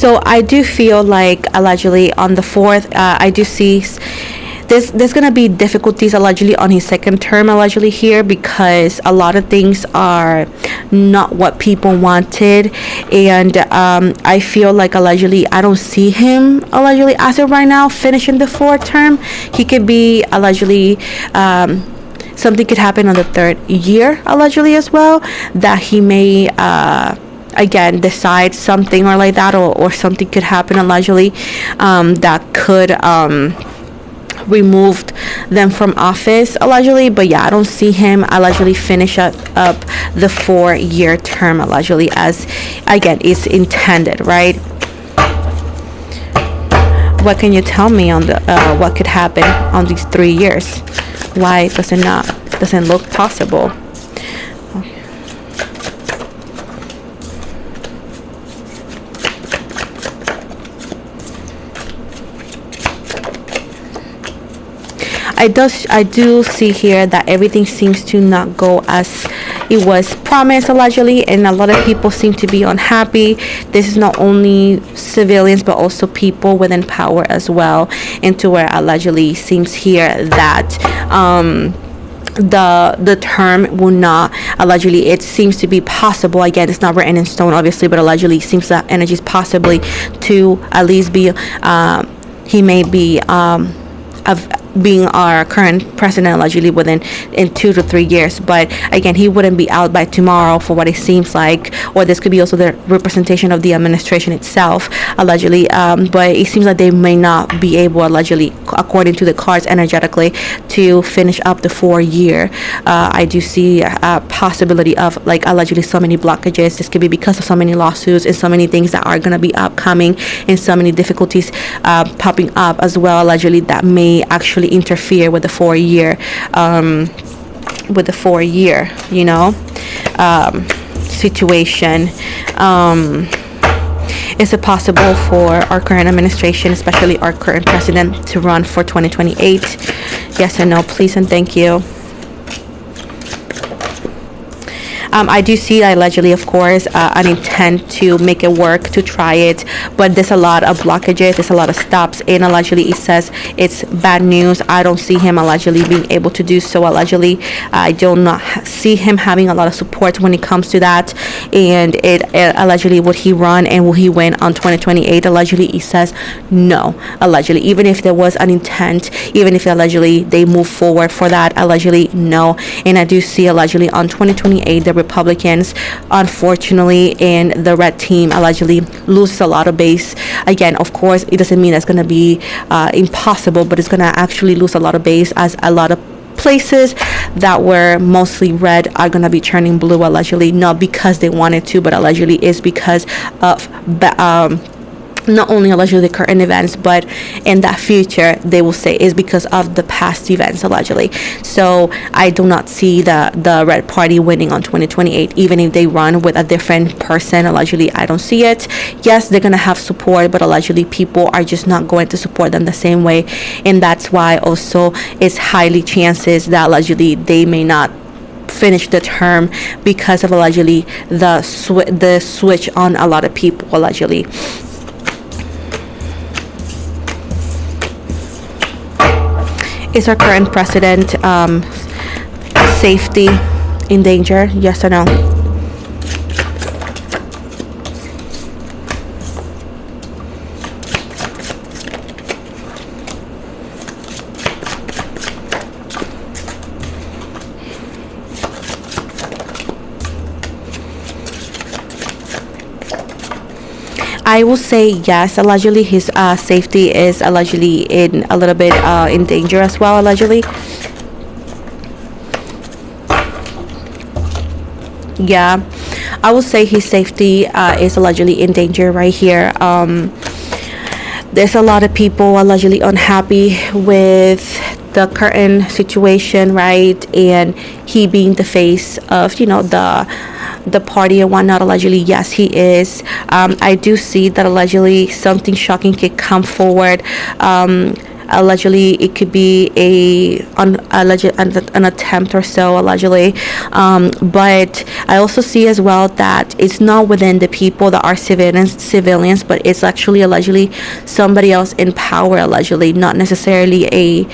So I do feel like allegedly on the 4th, I do see there's gonna be difficulties allegedly on his second term allegedly here, because a lot of things are not what people wanted. And I feel like allegedly I don't see him allegedly as of right now finishing the 4th term. He could be allegedly something could happen on the 3rd year allegedly as well, that he may again decide something or like that, or something could happen allegedly that could removed them from office allegedly. But yeah, I don't see him allegedly finish up the 4-year term allegedly, as again is intended, right? What can you tell me on the what could happen on these 3 years? Why doesn't look possible? I do see here that everything seems to not go as it was promised allegedly, and a lot of people seem to be unhappy. This is not only civilians but also people within power as well, into where allegedly seems here that the term will not allegedly, it seems to be possible, again it's not written in stone obviously, but allegedly seems that energy is possibly to at least be he may be of being our current president allegedly within in 2 to 3 years. But again, he wouldn't be out by tomorrow for what it seems like, or this could be also the representation of the administration itself allegedly, but it seems like they may not be able allegedly, according to the cards energetically, to finish up the 4-year. I do see a possibility of like allegedly so many blockages. This could be because of so many lawsuits and so many things that are going to be upcoming, and so many difficulties popping up as well allegedly, that may actually interfere with the 4-year you know, situation. Is it possible for our current administration, especially our current president, to run for 2028? Yes or no, please and thank you. I do see allegedly, of course, an intent to make it work, to try it, but there's a lot of blockages, there's a lot of stops, and allegedly it says it's bad news. I don't see him allegedly being able to do so allegedly. I do not see him having a lot of support when it comes to that. And it allegedly, would he run and will he win on 2028? Allegedly he says no allegedly, even if there was an intent, even if allegedly they move forward for that, allegedly no. And I do see allegedly on 2028 the Republicans, unfortunately, and the red team allegedly loses a lot of base. Again, of course, it doesn't mean that's going to be impossible, but it's going to actually lose a lot of base, as a lot of places that were mostly red are going to be turning blue allegedly, not because they wanted to, but allegedly is because of not only allegedly the current events, but in that future they will say is because of the past events allegedly. So I do not see the red party winning on 2028, even if they run with a different person allegedly. I don't see it. Yes, they're gonna have support, but allegedly people are just not going to support them the same way, and that's why also it's highly chances that allegedly they may not finish the term, because of allegedly the switch on a lot of people allegedly. Is our current president safety in danger? Yes or no? I will say yes. Allegedly, his safety is allegedly in a little bit in danger as well. Allegedly, yeah, I will say his safety is allegedly in danger right here. There's a lot of people allegedly unhappy with the current situation, right? And he being the face of, you know, the party and whatnot allegedly. Yes, he is. I do see that allegedly something shocking could come forward. Allegedly, it could be an attempt or so, allegedly. But I also see as well that it's not within the people that are civilians, but it's actually allegedly somebody else in power, allegedly, not necessarily a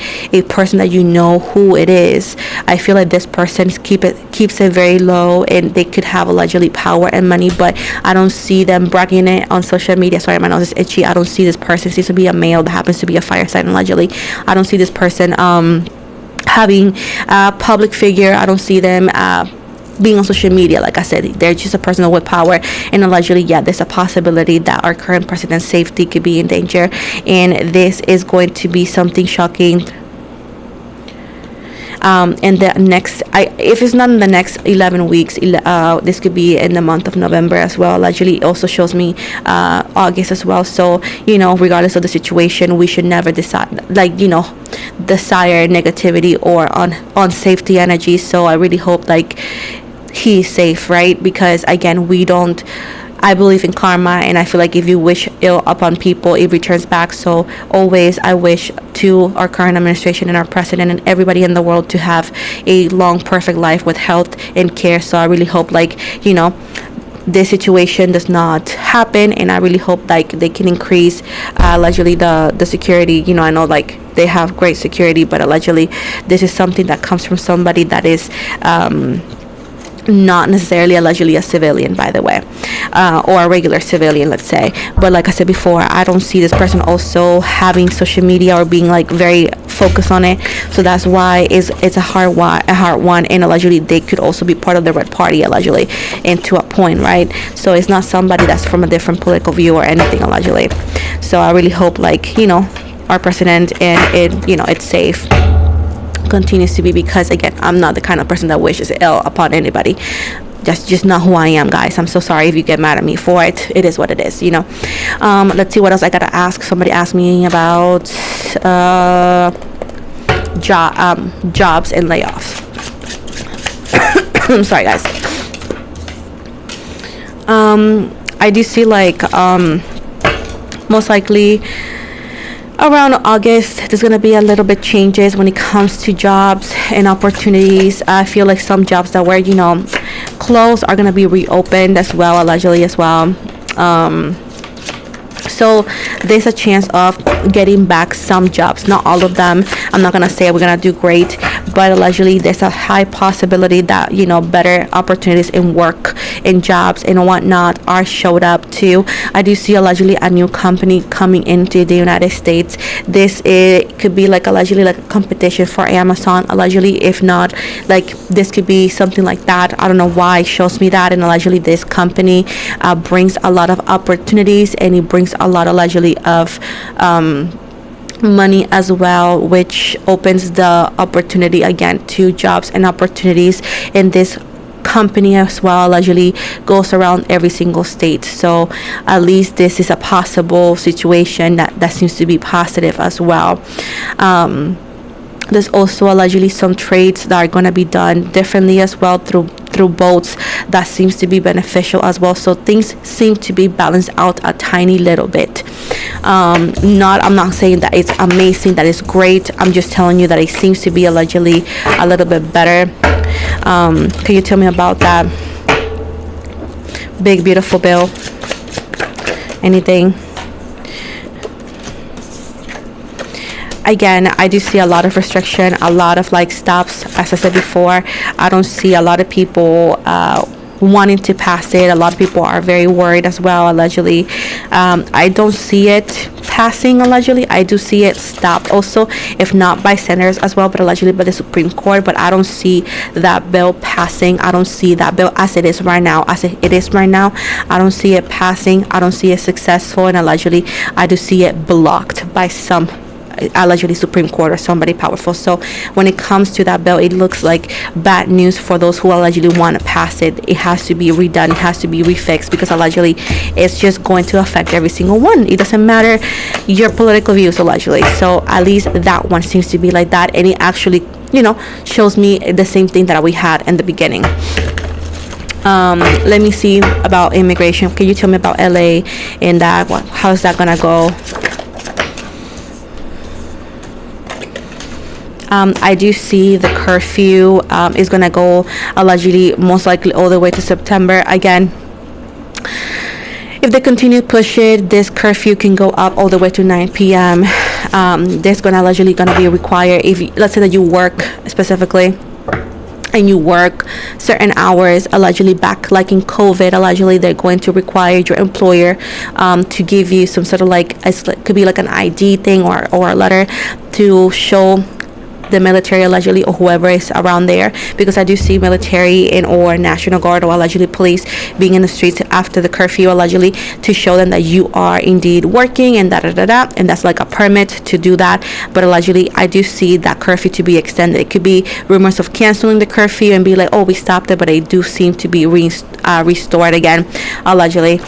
person that you know who it is. I feel like this person keeps it very low, and they could have allegedly power and money, but I don't see them bragging it on social media. Sorry, my nose is itchy. I don't see this person. It seems to be a male that happens to be a fire sign, allegedly. I don't see this person having a public figure. I don't see them being on social media. Like I said, they're just a person with power, and allegedly, yeah, there's a possibility that our current president's safety could be in danger, and this is going to be something shocking. In the next, if it's not in the next 11 weeks, this could be in the month of November as well. Allegedly, it also shows me August as well. So, regardless of the situation, we should never desire negativity or on safety energy. So I really hope he's safe, right? Because again, I believe in karma, and I feel like if you wish ill upon people, it returns back. So always I wish to our current administration and our president and everybody in the world to have a long, perfect life with health and care. So I really hope this situation does not happen, and I really hope they can increase allegedly the security. I know they have great security, but allegedly this is something that comes from somebody that is not necessarily allegedly a civilian, by the way, or a regular civilian, let's say. But like I said before, I don't see this person also having social media or being very focused on it. So that's why it's a hard one, and allegedly they could also be part of the Red Party, allegedly, and to a point, right? So it's not somebody that's from a different political view or anything, allegedly. So I really hope our president and it's safe, continues to be, because again, I'm not the kind of person that wishes ill upon anybody. That's just not who I am, guys. I'm so sorry if you get mad at me for it. It is what it is. Let's see what else I gotta ask. Somebody asked me about jobs and layoffs. I'm sorry, guys. I do see most likely around August, there's going to be a little bit changes when it comes to jobs and opportunities. I feel like some jobs that were, closed are going to be reopened as well, allegedly as well. So there's a chance of getting back some jobs, not all of them. I'm not going to say we're going to do great, but allegedly there's a high possibility that better opportunities in work, in jobs and whatnot are showed up too. I do see allegedly a new company coming into the United States. It could be allegedly a competition for Amazon, allegedly. If not, this could be something like that. I don't know why it shows me that. And allegedly this company brings a lot of opportunities, and it brings a lot allegedly of money as well, which opens the opportunity again to jobs and opportunities. In this company as well allegedly goes around every single state. So at least this is a possible situation that seems to be positive as well. There's also allegedly some trades that are going to be done differently as well through boats. That seems to be beneficial as well. So things seem to be balanced out a tiny little bit. I'm not saying that it's amazing, that it's great. I'm just telling you that it seems to be allegedly a little bit better. Can you tell me about that big beautiful bill? Anything? Again, I do see a lot of restriction, a lot of stops. As I said before, I don't see a lot of people wanting to pass it. A lot of people are very worried as well, allegedly. I don't see it passing, allegedly. I do see it stopped also, if not by senators as well, but allegedly by the Supreme Court. But I don't see that bill passing. I don't see that bill as it is right now. I don't see it passing. I don't see it successful, and allegedly I do see it blocked by some allegedly Supreme Court or somebody powerful. So when it comes to that bill, it looks like bad news for those who allegedly want to pass it. It has to be redone, it has to be refixed, because allegedly it's just going to affect every single one. It doesn't matter your political views, allegedly. So at least that one seems to be like that, and it actually shows me the same thing that we had in the beginning. Let me see about immigration. Can you tell me about LA and that? How's that gonna go? I do see the curfew is gonna go allegedly most likely all the way to September. Again, if they continue to push it, this curfew can go up all the way to 9 p.m. There's gonna allegedly gonna be required if let's say that you work specifically and you work certain hours, allegedly back like in COVID, allegedly they're going to require your employer to give you some sort of like, it could be like an ID thing or a letter to show the military allegedly or whoever is around there, because I do see military and or National Guard or allegedly police being in the streets after the curfew allegedly to show them that you are indeed working and and that's like a permit to do that. But allegedly I do see that curfew to be extended. It could be rumors of canceling the curfew and be like, oh, we stopped it, but they do seem to be restored again allegedly.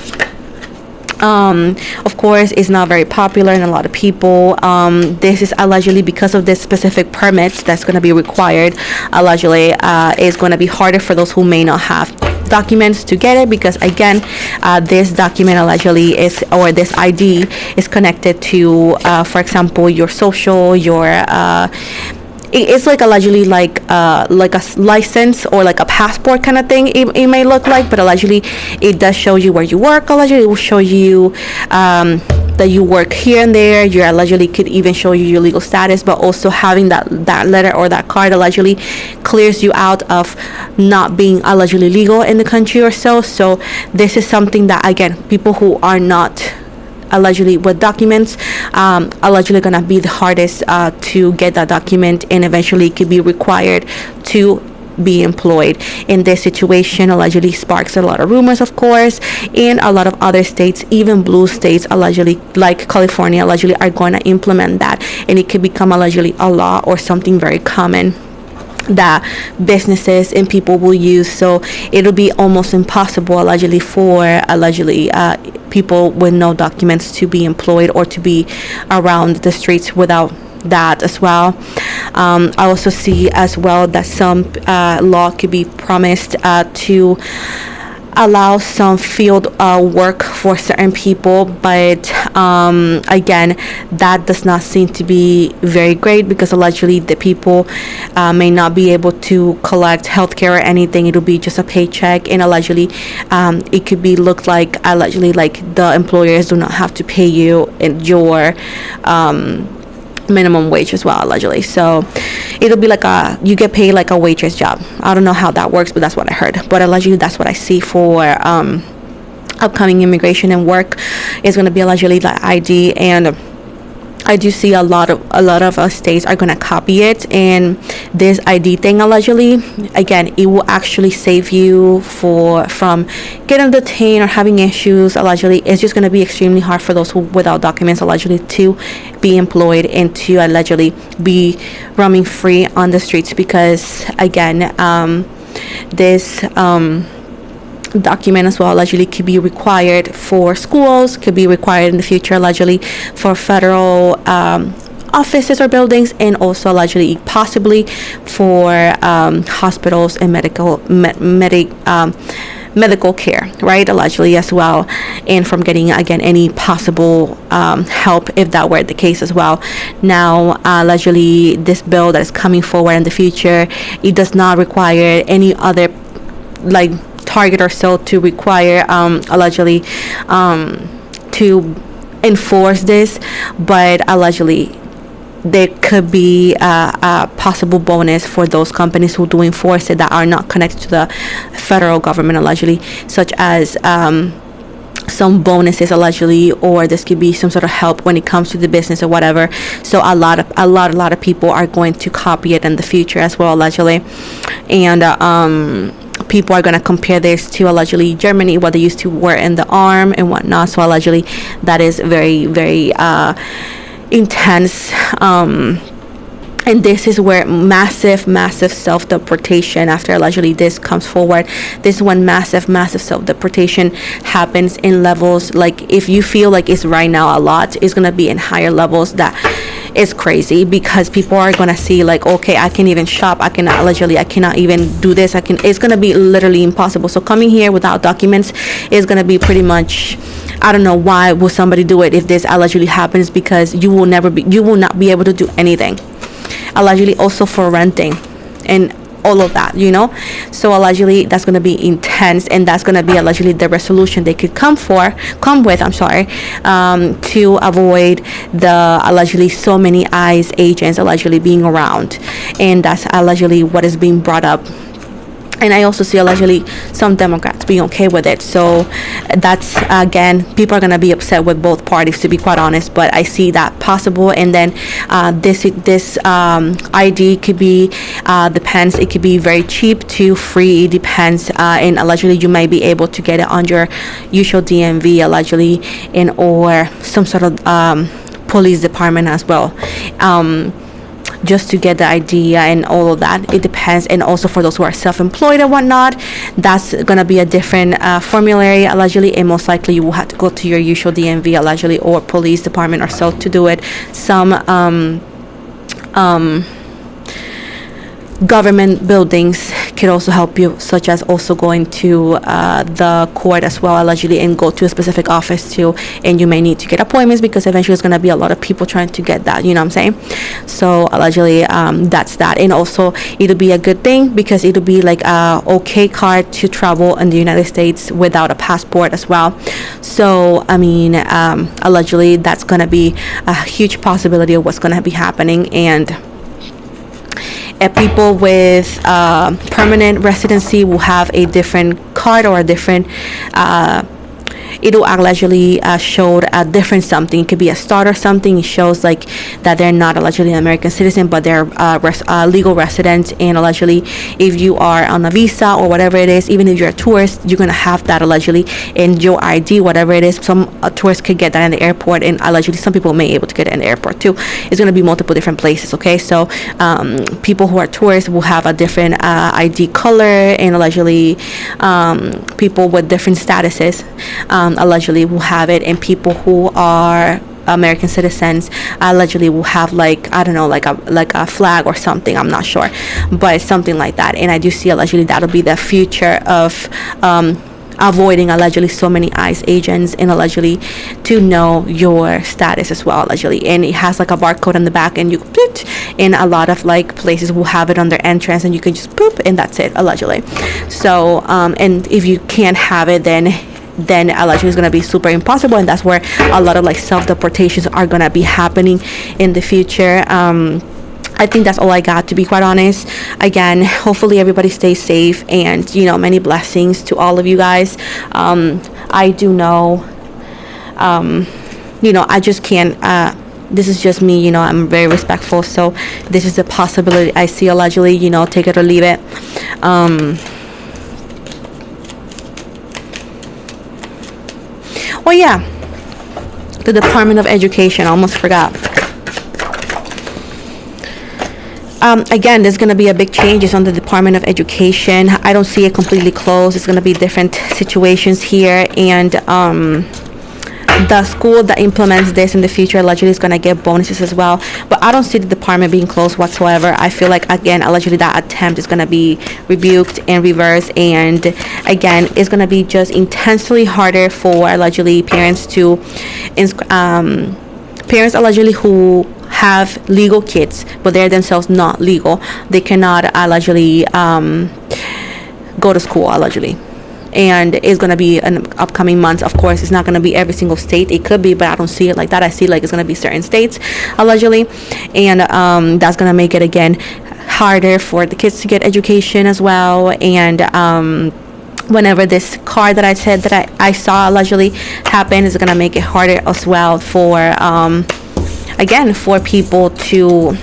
Of course, it's not very popular in a lot of people. This is allegedly because of this specific permit that's going to be required. Allegedly, is going to be harder for those who may not have documents to get it, because again, this document allegedly is, or this ID is connected to, for example, your social, your it's like allegedly like a license or like a passport kind of thing, it may look like, but allegedly it does show you where you work. Allegedly it will show you that you work here and there. You allegedly could even show you your legal status, but also having that letter or that card allegedly clears you out of not being allegedly legal in the country or so. So this is something that, again, people who are not allegedly with documents allegedly gonna be the hardest to get that document, and eventually could be required to be employed. In this situation allegedly sparks a lot of rumors, of course, and a lot of other states, even blue states allegedly like California allegedly are going to implement that, and it could become allegedly a law or something very common that businesses and people will use. So it'll be almost impossible allegedly for people with no documents to be employed or to be around the streets without that as well. I also see as well that some law could be promised to allow some field work for certain people, but again, that does not seem to be very great, because allegedly the people may not be able to collect healthcare or anything. It'll be just a paycheck, and allegedly it could be looked like allegedly like the employers do not have to pay you in your minimum wage as well allegedly. So it'll be like you get paid like a waitress job. I don't know how that works, but that's what I heard. But allegedly that's what I see for upcoming immigration and work is going to be allegedly the ID, and I do see a lot of states are going to copy it. And this ID thing allegedly, again, it will actually save you from getting detained or having issues. Allegedly it's just going to be extremely hard for those who without documents allegedly to be employed and to allegedly be roaming free on the streets, because again, this document as well allegedly could be required for schools, could be required in the future allegedly for federal offices or buildings, and also allegedly possibly for hospitals and medical care, right, allegedly as well, and from getting again any possible help if that were the case as well. Now allegedly this bill that is coming forward in the future, it does not require any other like target or so to require allegedly to enforce this, but allegedly there could be a possible bonus for those companies who do enforce it that are not connected to the federal government allegedly, such as some bonuses allegedly, or this could be some sort of help when it comes to the business or whatever. So a lot of people are going to copy it in the future as well allegedly, and people are going to compare this to allegedly Germany, what they used to wear in the arm and whatnot. So allegedly that is very, very intense. And this is where massive self-deportation, after allegedly this comes forward, this is when massive self-deportation happens in levels, like if you feel like it's right now a lot, it's going to be in higher levels. That is crazy, because people are going to see like, okay, I can't even shop, I cannot even do this, it's going to be literally impossible. So coming here without documents is going to be pretty much, I don't know why will somebody do it if this allegedly happens, because you will not be able to do anything. allegedly also for renting and all of that, you know. So allegedly that's going to be intense, and that's going to be allegedly the resolution they could come with, I'm sorry, to avoid the allegedly so many ICE agents allegedly being around. And that's allegedly what is being brought up. And I also see allegedly some Democrats being okay with it. So that's, again, people are going to be upset with both parties, to be quite honest. But I see that possible. And then this ID could be, depends. It could be very cheap to free. It depends. And allegedly you might be able to get it on your usual DMV, allegedly, or some sort of police department as well. Just to get the idea and all of that. It depends. And also for those who are self-employed and whatnot, that's gonna be a different formulary allegedly, and most likely you will have to go to your usual DMV allegedly or police department or so to do it. Some government buildings could also help you, such as also going to the court as well allegedly, and go to a specific office too. And you may need to get appointments because eventually there's going to be a lot of people trying to get that, you know what I'm saying? So allegedly that's that. And also it'll be a good thing because it'll be like a okay card to travel in the United States without a passport as well. So I mean, allegedly that's going to be a huge possibility of what's going to be happening. And people with permanent residency will have a different card or a different it'll allegedly showed a different something. It could be a start or something. It shows like that they're not allegedly an American citizen, but they're legal residents. And allegedly, if you are on a visa or whatever it is, even if you're a tourist, you're gonna have that allegedly in your ID, whatever it is. Some tourists could get that in the airport, and allegedly some people may be able to get it in the airport too. It's gonna be multiple different places. Okay, so people who are tourists will have a different ID color, and allegedly people with different statuses allegedly will have it, and people who are American citizens allegedly will have, like, I don't know, like a flag or something. I'm not sure, but it's something like that. And I do see allegedly that'll be the future of avoiding allegedly so many ICE agents, and allegedly to know your status as well allegedly. And it has like a barcode on the back, and you put in a lot of like places will have it on their entrance, and you can just poop and that's it allegedly. So and if you can't have it, then allegedly is going to be super impossible, and that's where a lot of like self-deportations are going to be happening in the future. I think that's all I got, to be quite honest. Again, hopefully everybody stays safe, and you know, many blessings to all of you guys. I do know, you know, I just can't this is just me, you know, I'm very respectful, so this is a possibility I see allegedly, you know, take it or leave it. Oh yeah, the Department of Education, I almost forgot. Again, there's going to be a big changes on the Department of Education. I don't see it completely closed. It's going to be different situations here, and the school that implements this in the future allegedly is going to get bonuses as well. But I don't see the department being closed whatsoever. I feel like, again, allegedly that attempt is going to be rebuked and reversed, and again, it's going to be just intensely harder for allegedly parents to parents allegedly who have legal kids but they're themselves not legal. They cannot allegedly go to school allegedly. And it's going to be in upcoming months. Of course, it's not going to be every single state. It could be, but I don't see it like that. I see like it's going to be certain states allegedly, and that's going to make it again harder for the kids to get education as well. And whenever this card that I said that I saw allegedly happen, is going to make it harder as well for again, for people to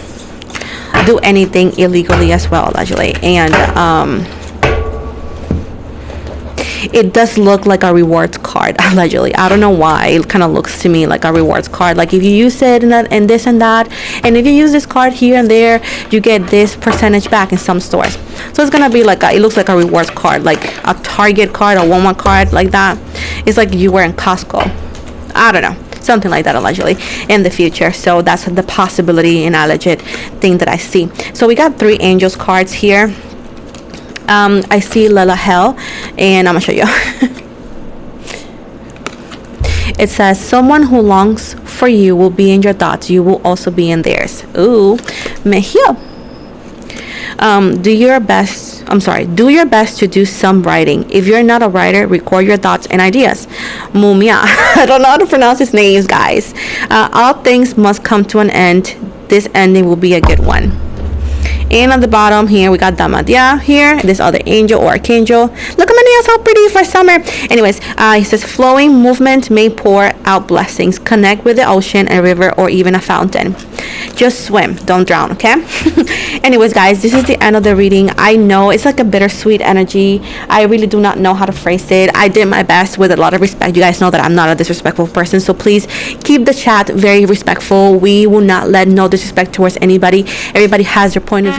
do anything illegally as well allegedly. And it does look like a rewards card allegedly. I don't know why it kind of looks to me like a rewards card, like if you use it and this and that, and if you use this card here and there, you get this percentage back in some stores. So it's gonna be like it looks like a rewards card, like a Target card or Walmart card, like that. It's like you were in Costco, I don't know, something like that allegedly in the future. So that's the possibility and a legit thing that I see. So we got 3 angels cards here. I see Lila Hell, and I'm gonna show you. It says, someone who longs for you will be in your thoughts. You will also be in theirs. Ooh, me heal. Do your best to do some writing. If you're not a writer, record your thoughts and ideas. Mumia. I don't know how to pronounce his names, guys. All things must come to an end. This ending will be a good one. And on the bottom here, we got Damadia here, this other angel or archangel. Look at my nails, how pretty for summer. Anyways, he says, flowing movement may pour out blessings. Connect with the ocean, a river, or even a fountain. Just swim, don't drown, okay? Anyways, guys, this is the end of the reading. I know it's like a bittersweet energy. I really do not know how to phrase it. I did my best with a lot of respect. You guys know that I'm not a disrespectful person, so please keep the chat very respectful. We will not let no disrespect towards anybody. Everybody has their point of views.